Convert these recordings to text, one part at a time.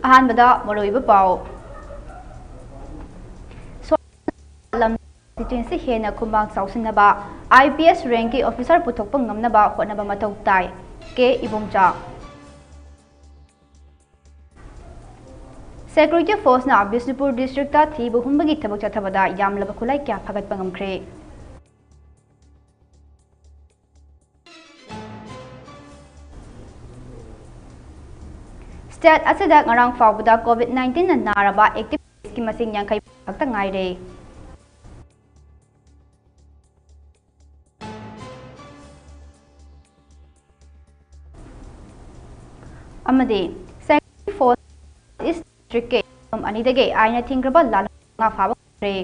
अहानबदा मरोइब पाओ लम constituency हेना खुमांग साउसिनबा IPS rank की ऑफिसर पुथोकप ngamnaba hotnaba mathau tai के इबोंचा Security Force na Bisnupur district ta thi buhumbagi thabak chathabada yamlaba khulai kya phagat pangamkhre State asida ngarang fawda COVID-19 na naraba active case ki masing yang kai phakta ngai re amade Security Force is district anidage aina thingraba lal nga fawa re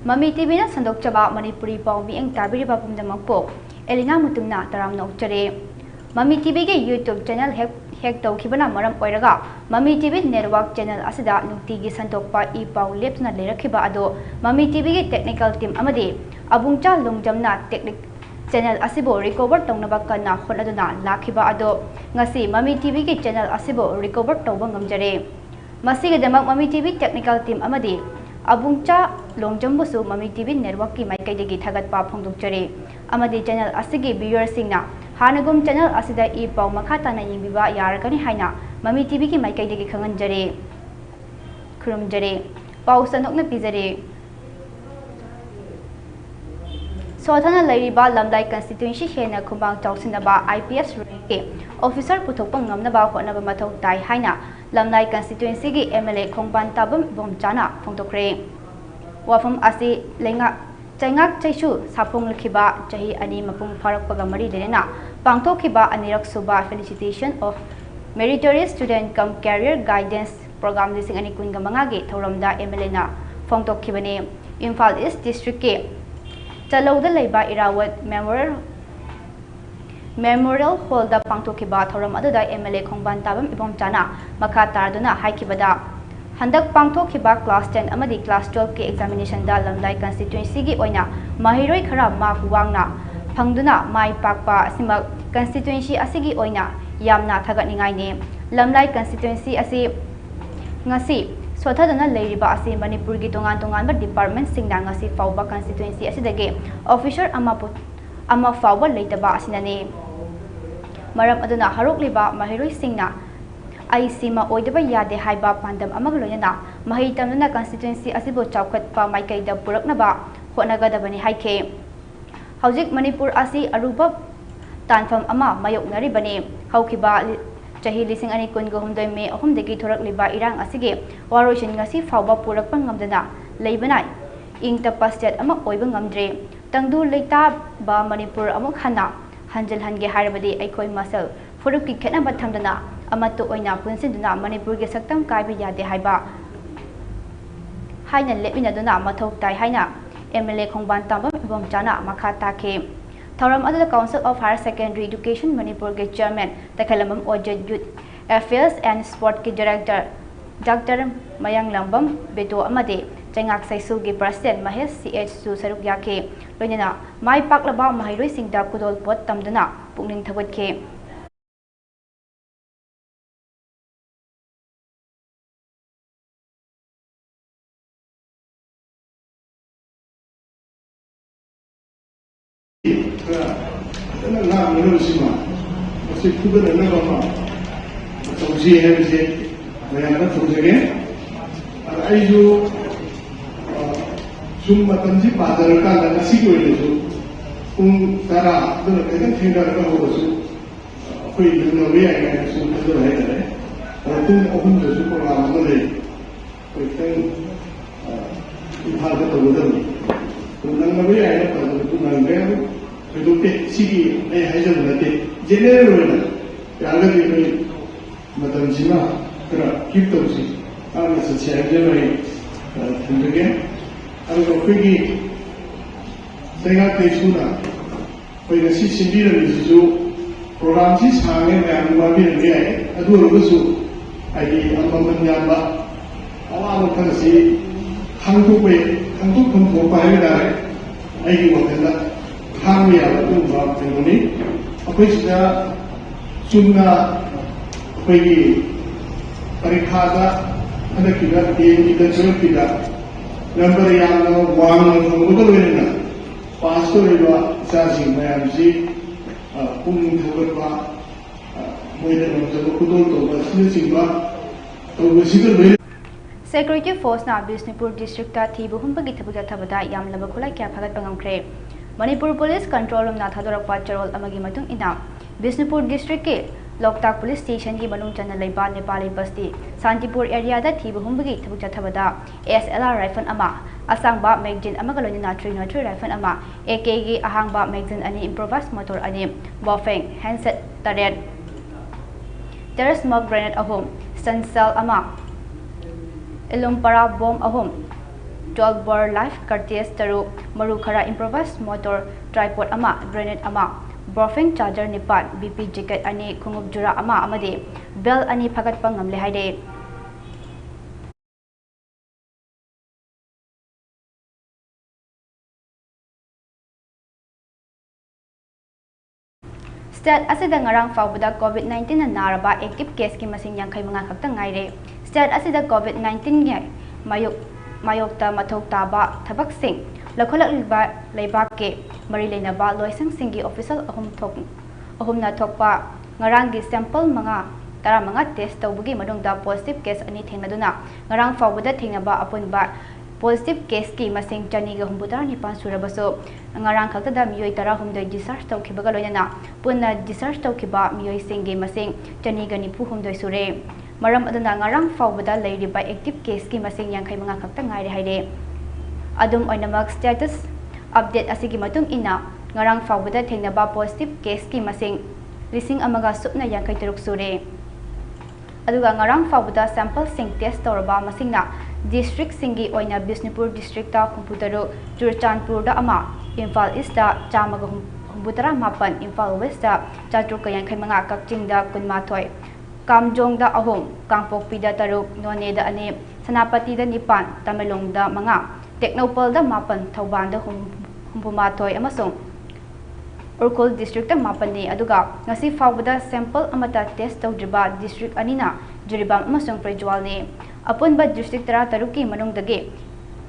Mami TV na sandok chaba Manipuri paumi ang tabiriba pumdamakpo ALINA MUTUM na taram na uchare Mami TV ke YouTube channel hack tawkhibana maram oiraga Mami TV network channel asida nutigi sandokpa ipau lepna lerakhiba ado Mami TV ke technical team amadi abungcha longjamna technic channel asibo recover tawnaba kana honaduna lakhiba ado ngasi Mami TV ke channel asibo recover tawba ngamjare masige damak Mami TV technical team amadi abungcha longjambusu Mami TV network ki maikaidagi thagatpa phongdokjare amadi channel asigi viewers singna hanagum channel asida I pau makhatana yingbiba yaragani haina Mami TV ki maikaidagi khanganjare khurumjare pau sanokna pijare Sothana lairiba lamdai constituency hena khumbang chawsinaba IPS rank ke officer puthokpa ngamnaba hotnaba mathau tai haina lamdai constituency ki MLA khongban tabam bomchana phongtokre wafam asi lenga chaingak chaisu sapung likhiba chahi ani mapung pharakpaga mari derena pangthokhiba anirak suba felicitation of meritorious student cum career guidance program lising ani kunga manga ge thoramda MLA na phongtokhibane Imphal East district ke Chalauda leiba Irawat Memorial Hall da pangthokhiba thoram aduda MLA khongban tabam ibom chana makha tarduna haikibada handak pangthokhiba class 10 amadi class 12 ke examination da lamdai constituency gi oina mahiroi khara mark wangna phangduna mai pakpa simak constituency asigi oina yamna thagatningai ne lamdai constituency asi ngasi Sothadana leiriba asi Manipur gi tongan tongan ba department singna ngasi fawba constituency asidage officer ama fawba leitaba asinane maram aduna harokliba mahiroi singna ai sima oidaba yade haiba pandam amag loyana mahi tamna constituency asibo chawkhatpa maikaida puraknaba honagadabani haike hojik Manipur asi aruba tanfam ama mayoknari bane haukiba chahi lising ani kungo humdoi me ahumdagi thorakliba irang asige waroishin ngasi fawba purakpa ngamdana leibana ingtapa state ama oiba ngamdre tangdu leita ba Manipur amuk hana hanjal hange harabadi aikoi masal furuk ki khena bathamdana amatu oina punsinduna Manipur ge saktam kaiba yade haiba haina lepinaduna mathau tai haina MLA khongban tamba ibom chana makha takhe Thoram adada Council of Higher Secondary Education Manipur ke chairman Takhalamam Ojed Youth Affairs and Sport ke director Dr. Mayang Lambam Beto Amade Changak Saisu ke president Mahesh CH Su Saruk Yake loinana mai paklaba mahiroi singda kudol pot tamdana pungning thagatke na minusima masih kuda na bama sausi hai se bayana thujage aijo sum matamji padar ka nasi ko le jo tara dulu kan tinggal ke hosu koi dulu we ai kan su dulu hai kare tung opun su program male koi kan hal ke tu dulu nang we ai na pa tu nang ge tu ke sigi ai hai jam na te general we na ya ga ni koi matam jima kara kip to si ana sa che ai mai thundge aru koi ki tengah tesuna koi nasi sendiri ni su program si sangat yang luar biasa adu rusuh ai amam nyamba awal kan si hangtu pun pai dah ai ki waktu dah hang ya tu bab ni apa sudah sunna koi ki parikha da ada kita kita cerita kita number yang wang betul betul pastor itu sahih macam si pun thawatwa moida namjaba kudol to basne singba to basical be Security Force na Bisnupur District ta thibu humbagi thabuk thabada yamlaba khulai kya phagat pangamkhre Manipur Police Control Room na thadorakpa charol amagi matung ina Bisnupur District ke Loktak Police Station ki manung chana leiba Nepali basti Santipur area da thibu humbagi thabuk thabada SLR rifle ama asangba magazine ama galoni na 303 rifle ama AK gi ahangba magazine ani improvised motor ani buffing handset taret terror smoke grenade ahom stun cell ama Ilumpara bomb ahom 12 bore life cartridge taru maru khara improvised motor tripod ama grenade ama buffing charger nipat BP jacket ani khungup jura ama amade bell ani phagat pangamle haide State asida ngarang fawbada COVID-19 na naraba active case ki masing yang mga khakta ngaire State asida COVID-19 ngai mayokta mathok taba thabak sing lakholak leiba ke mari leina ba loisang singi official ahum na thokpa ngarang gi sample mga tara mga test tawbugi madongda positive case ani thengaduna ngarang fawbada thengnaba apunba positive case ki masing chani ga humbutar ni pan surabaso ngarang khakta da miyoi tara humdoi discharge tawkhibaga loina punna discharge tawkhiba miyoi singi masing chani ga ni phu humdoi sure maram aduna ngarang fawbada leiriba active case ki masing yankhai mga khakta ngaire haire adum oinamak status update asigi matung ina ngarang fawbada thengnaba positive case ki masing lising amaga supna yankhai turuk sure aduga ngarang fawbada sample sing test torba masingna district singi oina Bisnupur district ta humputaru Churchandpur da ama Imphal East da chamaga humputara mapan Imphal West da chatruk yankhai mga kakching da kunmathoi Kamjong da ahom Kangpokpi da taruk None da ani Sanapati da nipan Tamelong da mga Technopol da mapan Thauban da humpumathoi amasong Urkul district da mapan ni aduga ngasi fawbada sample amata test tawdriba district anina Juribam amasong Prejwal ni Apunba district tara taruki manungdagi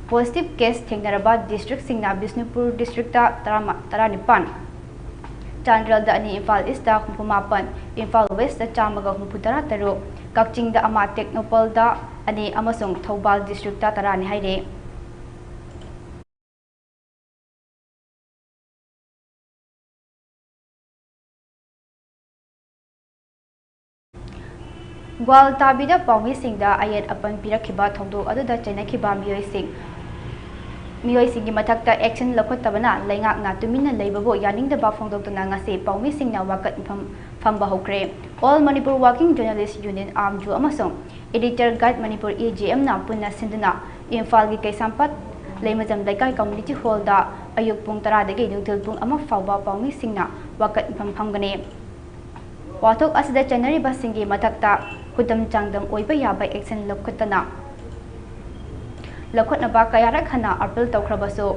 positive case thengnaraba district singna Bisnupur district ta tara nipan Chandral da ani Imphal East da humpumapan Imphal West da chamaga humputara taru Kakching da ama Technopol da ani amasong Thoubal district ta tara ni haire Gwal tabida pawi singda ayat apan pirakhiba thongdo aduda chainakhiba miyoi singi mathakta action lakhotabana laingak na tumina leibabo yaningdaba phongdoktuna ngase pawi singna wakat phamba hokre All Manipur Working Journalist Union Armju amasong Editor Guide Manipur AGM na punna sinduna Imphal gi kaisampat leimajam laikai community hall da ayuk pung 10 dagi nungthil pung 1 fawba pawi singna wakat phamgane Wathok asida chanari basingi mathakta Hudam changdam oiba yaba action lakhotana lakhotnaba kayarak hana appeal tawkhrabaso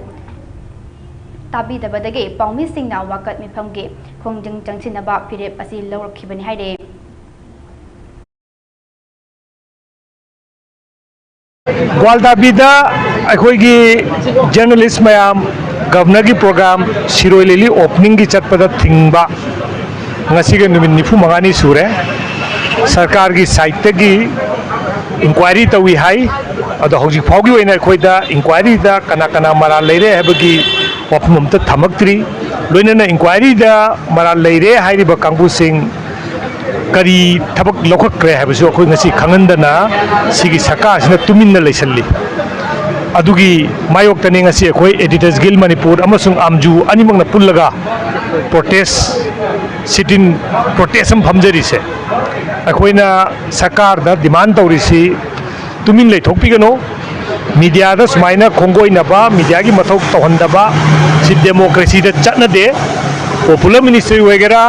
tabi dabadage paumi singna wakat miphamge khongjang changsinaba pirep asi lawrakhibani haire Gwaldabida akhoi journalist mayam governor ki program Siroi Lili opening ki chatpada thingba ngasi ge numit nifu mangani sure sarkar ki site gi inquiry tawi hai ado hoji phaugi oina akhoi da inquiry da kana mara leire habagi wafum ta thamaktri लोइनना inquiry दा मरा लेरे हाइरिबा कांगबुसिंग करी थबक लौखक्रे हाइबसु अखोय ngasi खंगनदना सिगी सरकारसिना तुमिनना लेसल्ली अदुगी मायोक्तने ngasi अखोय एडिटर्स गिल मणिपुर अमसुंग आमजू अनिमंगना पुल्लगा प्रोटेस्ट सिटिन प्रोटेस्ट हम फमजरिसे अखोयना सरकार दा डिमांड तौरिसी तुमिन लेथोकपिगनो मीडिया दा सुमाइना खोंगोइनबा मीडिया की मथौ तौहंदबा सि डेमोक्रेसी दा चटनदे पॉपुलर मिनिस्ट्री वगैरह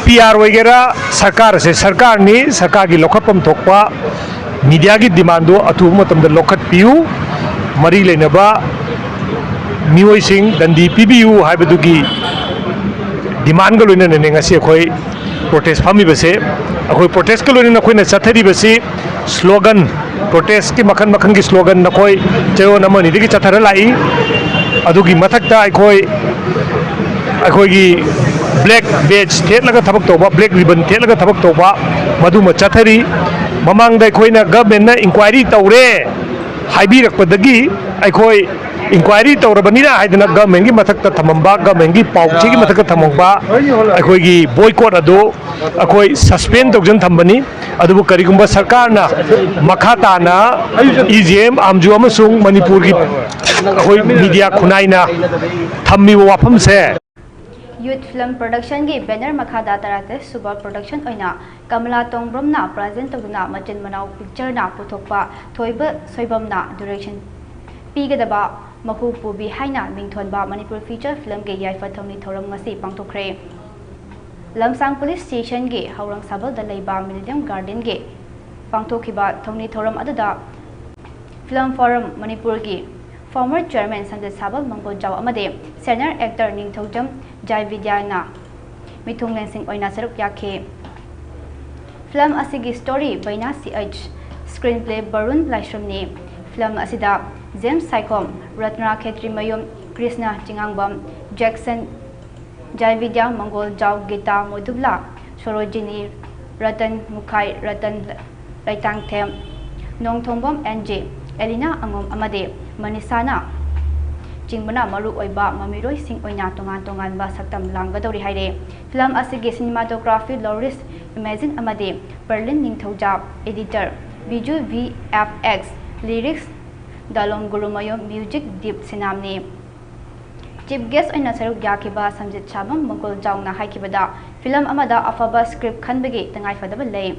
पीआर वगैरह सरकार ने सरकार की लौखटपम थोकपा मीडिया की डिमांड दो अथुब मतमदा लौखट पियु मरी लेनबा मियोइसिंग दंदी पीबीयू हाइबदुगी डिमांड का लोइना ने ngasi अखोय प्रोटेस्ट फामिबसे अखोय प्रोटेस्ट का लोइना अखोयना चथरिबसी स्लोगन प्रोटेस्ट की मखन मखन की स्लोगन नखोय चयो नमनि दिगी चथर लाई अदुगी मथकता अखोयगी ब्लैक बेज थेलगा थबक तोबा ब्लैक रिबन थेलगा थबक तोबा मधुम चथरी ममांगदा अखोयना गवर्नमेंट ना इंक्वायरी तौरे हाइबिरकपदगी अखोय इंक्वायरी तौरबनीना हाइदना गवर्नमेंट की मथकता थमंबा गवर्नमेंट की पाउची की मथकता थमंबा अखोयगी बॉयकॉट अदो अखोय सस्पेंड तौजन थंबनी अदुबु करिगुंबा सरकार ना मखाताना इजेम आमजू अमसुंग मणिपुर की अखोय मीडिया खुनाइना थम्मी वाफम से यूथ फिल्म प्रोडक्शन की बैनर मखादा तराते सुपर प्रोडक्शन ओइना कमला तोंग्रमना प्रेजेंट तौना मचिन मनाव पिक्चर ना पुथोकपा थोइब सोइबमना डायरेक्शन पीगदबा महू पुबी हाइना मिंथोनबा मणिपुर फीचर फिल्म के याइफा थौनी थौरम ngasi पांगथोखरे लमसांग पुलिस स्टेशन के हौरंग साबल द लेबा मिलियम गार्डन के पांगथोखिबा थौनी थौरम अदुदा फिल्म फोरम मणिपुर की फॉर्मर चेयरमैन संजय साबल मंगोल जाव अमदे सीनियर एक्टर निंगथौजम जय विद्याना मिथुंग लेंसिंग ओइना सरुक याखे फिल्म असिगी स्टोरी बैना सीएच स्क्रीन प्ले बरुण लाइश्रमनी फिल्म असिदा जेम्स साइकोम रत्ना खेत्री मयुम कृष्णा चिंगांगबम जैक्सन जय विद्या मंगोल जाव गीता मोदुबला सरोजिनी रतन मुखाई रतन लैतांगथेम नोंगथोंबम एनजे एलिना अंगोम अमदे मनीषाना चिंबना मरु ओइबा ममिरोय सिंह ओइना तोंगान तोंगान बा सक्तम लांगदौरी हाइरे फिल्म असिगे सिनेमाटोग्राफी लॉरिस इमेजिन अमदे पर्लिन निंगथौजा एडिटर विजु VFX लिरिक्स दालोम गुरुमयो म्यूजिक दीप सिनामने चीफ गेस्ट ओइना सरुक याखिबा समजित साबम मंगोल जावना हाइखिबदा फिल्म अमदा अफबा स्क्रिप्ट खनबगे तंगाई फदबा लay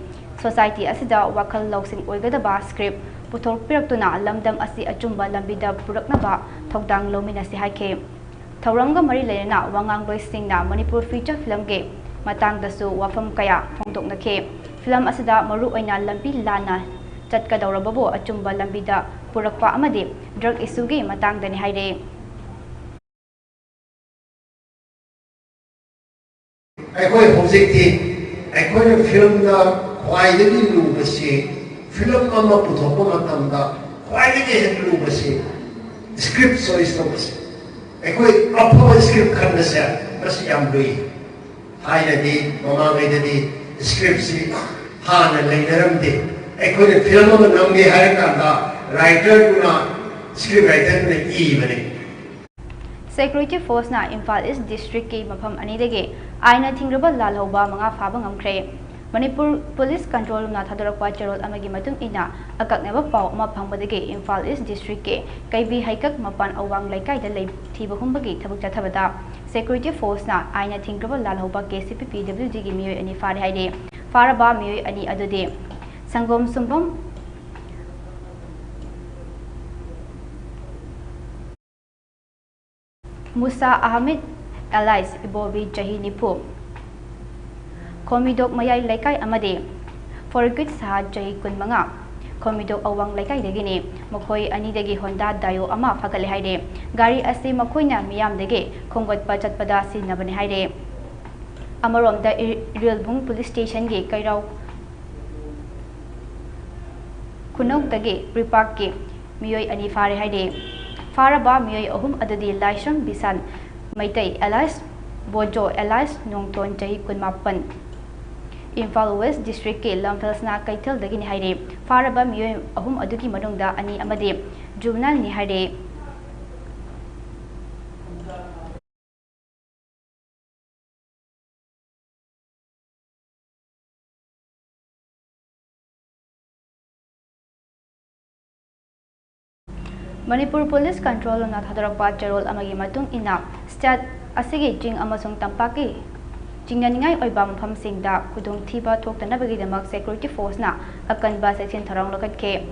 सोसाइटी असिदा वखल लौसिंग ओइगदबा स्क्रिप्ट पुथोरपिरक्तुना लमदम असि अचुंबा लंबिदा पुरक्नबा थौदांग लोमिनसि हाइखे थौरंगा मरी लेना वांगांग लोइसिंगना मणिपुर फीचर फिल्म के मतंगदसु वफम कया फोंदोकनखे फिल्म असिदा मरु ओइना लंबी लाना चटकदौरबबो अचुंबा लंबिदा पुरक्पा अमदे ड्रग इशूगी मतंगदनि हाइरे अखोय होजिकती अखोय फिल्मना ख्वाइदगी लुबसी फिल्म अमा पुथोकपा मतमदा ख्वाइदगी लुबसी स्क्रिप्ट चॉइस तौबसी अखोय अफबा स्क्रिप्ट खनसे बस याम लुई हाइनदी ममांगैददी स्क्रिप्ट सी हाना लेनरमदे अखोय फिल्म अमा नंगे हारकांदा राइटर गुना स्क्रिप्ट राइटर ने इबने Security Force na Imphal East District के मफम अनिदगे आइना थिंग्रबा लालहौबा मंगा फाबा ngamkhre Manipur Police Control na thadorokwa cherol amagi matung ina akakneba paw ama phangbadage Imphal East District ke kaibi haikak mapan awang laikai da lei thiba humbagi thabuk chathabada Security Force na aina thingraba lalhauba ke CPPWD gi miyoi ani fare haide faraba miyoi ani adude sangom sumbam Musa Ahmed Alais Ibobi Jahi Nipu Komidok Mayai Laikai Amade Forgit Sahad Jahi Kunmanga Komidok Awang Laikai Degini Mokoi Ani Degi Honda Dayo Ama Fakale Haide Gari Asi Makoina Miyam Dege Kongot Bachat Padasi Nabane Haide Amarom da Rilbung Police Station Ge Kairau Kunok Dege Pripak Ge Miyoi Ani Fare Haide Faraba miyoi ahum adadi Laisham Bisan Maitai Elias Bojo Elias Nongton Jahi Kunmapan Imphal West District ke Lamphelsna Kaitel dagini haide Faraba miyoi ahum adugi manungda ani amade juvenile ni haide Manipur Police Control na thadorokpa cherol amagi matung ina state asigi jing amasung tampaki jingnaningai oiba mafamsingda khudong thiba thoktanabagi security force na akanba section tharang lokatke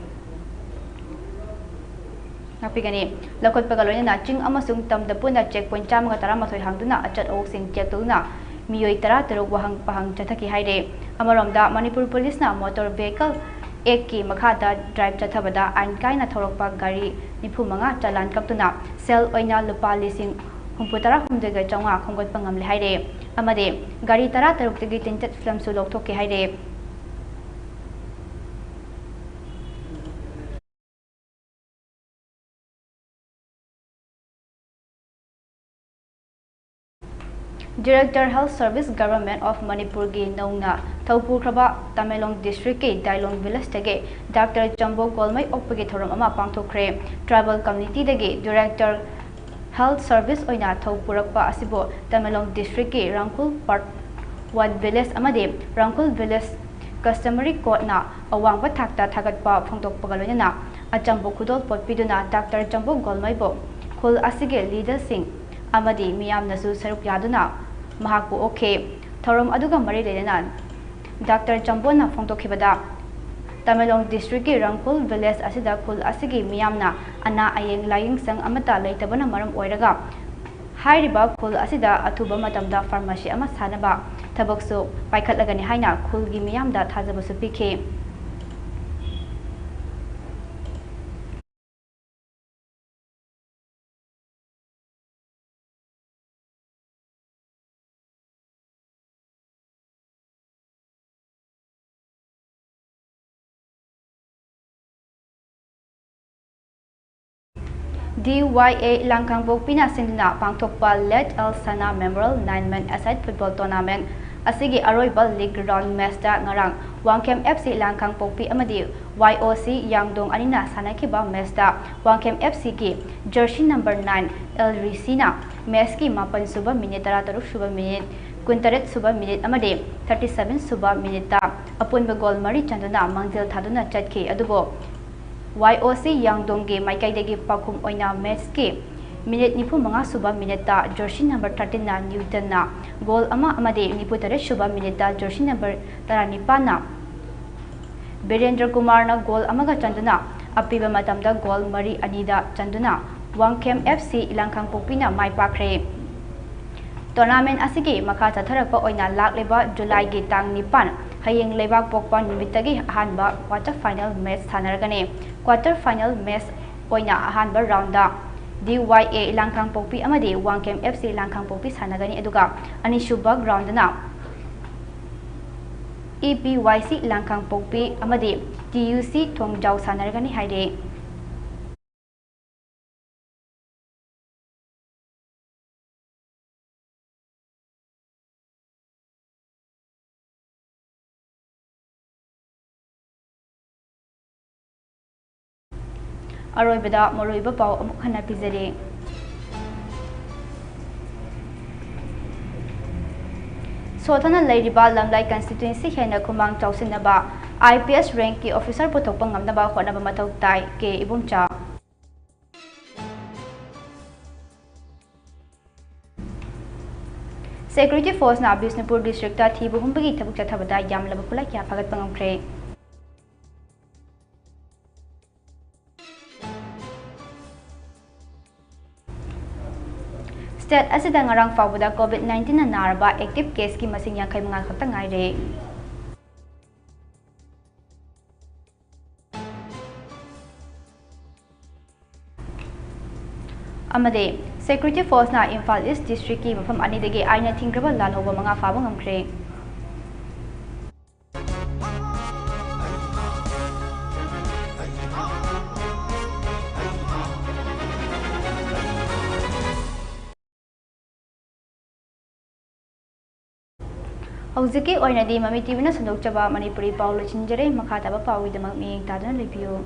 napigani lokot pagaloina na jing amasung tamda puna checkpoint chamaga taramathoi hangduna achat oksing check tuna miyoi tara teruk wahang pahang chathaki haire amaromda Manipur Police na motor vehicle एक की मखादा drive चथबदा आइन कायना थोरकपा गाड़ी निफु मंगा चालान कप्तुना cell ओइना लुपा लिसिंग हुंपुतरा हुंदेगा चौंगा खोंगोटपा ngamle हाइरे अमदे गाड़ी तरा तरुक्तगी tinted film सु लोकथोके हाइरे Director Health Service Government of Manipur gi nauna Thaupu Kraba Tamelong District ke Dailong Village tege Dr. Jambo Golmai Opagi Thoram ama pangthokre Tribal Community dege Director Health Service oina Thaupurakpa asibo Tamelong District ke Rangkul Part Ward Village amade Rangkul Village Customary Court na awang bathakta thagatpa phongtok pagalona na Ajambo Khudol potpiduna Dr. Jambo Golmai bo khul asige leader sing amadi miyam nasu saruk yaduna mahaku okay thorom aduga mari lena Dr. Jambo na phongtokhibada Tamelong District ki Rangkul Village asida khul asigi miyamna ana ayeng laying sang amata leitabana maram oiraga hairiba khul asida athuba matamda pharmacy ama sanaba thabaksu paikhatlagani haina khul gi miyamda thajabasu pikhe DYA Langkang Bokpina Sindina Pangthokpa Let El Sana Memorial 9-man aside football tournament asigi aroiba league round match da ngarang Wangkem FC Langkang Bokpi amadi YOC Yangdong anina sanakiba match da Wangkem FC ki jersey number 9 El Risina match ki 8 suba minute 13 suba minute 28 suba minute amadi 37 suba minute da apunba goal mari chanduna mangjel thaduna chatki adubo YOC Yangdong ge Maikai Pakum Oina match ke minute nipu manga suba minute ta jersey number 13 na Newton na goal ama amade nipu tare suba minute ta jersey number 15 na Birendra Kumar na goal amaga chanduna apiba matamda goal mari anida chanduna Wangkem FC Langkang Pokpina mai pakre tournament asigi makha chatharakpa oina lakleba July ge tang 9 hayeng lebak pokpa nimitagi ahanba quarter final match thanaragane quarter final match oina ahanba round da DYA Langkang Pokpi amadi Wangkem FC Langkang Pokpi sanagani aduga anishuba round na EPYC Langkang Pokpi amadi TUC Thongjau sanaragani haide aroibada moroiba pau amuk hana pizare sothana leiriba lamlai constituency hena kumang chausinaba IPS rank ki officer puthokpa ngamnaba honaba mathau tai ke ibungcha security force na Bisnupur district ta thibu humbagi thabuk chathabada yamlaba khulai kya phagat pangamkhre State asida ngarang fawda COVID-19 na naraba active case ki masing yang kai mga khakta ngaire amade security force na Imphal East district ki mafam ani dege aina thingraba lan hoba mga fawa ngamkhre Hawziki oinadi Mami TV na sandok chaba Manipuri Paul Chinjare makha taba pawi damak miyeng tadana review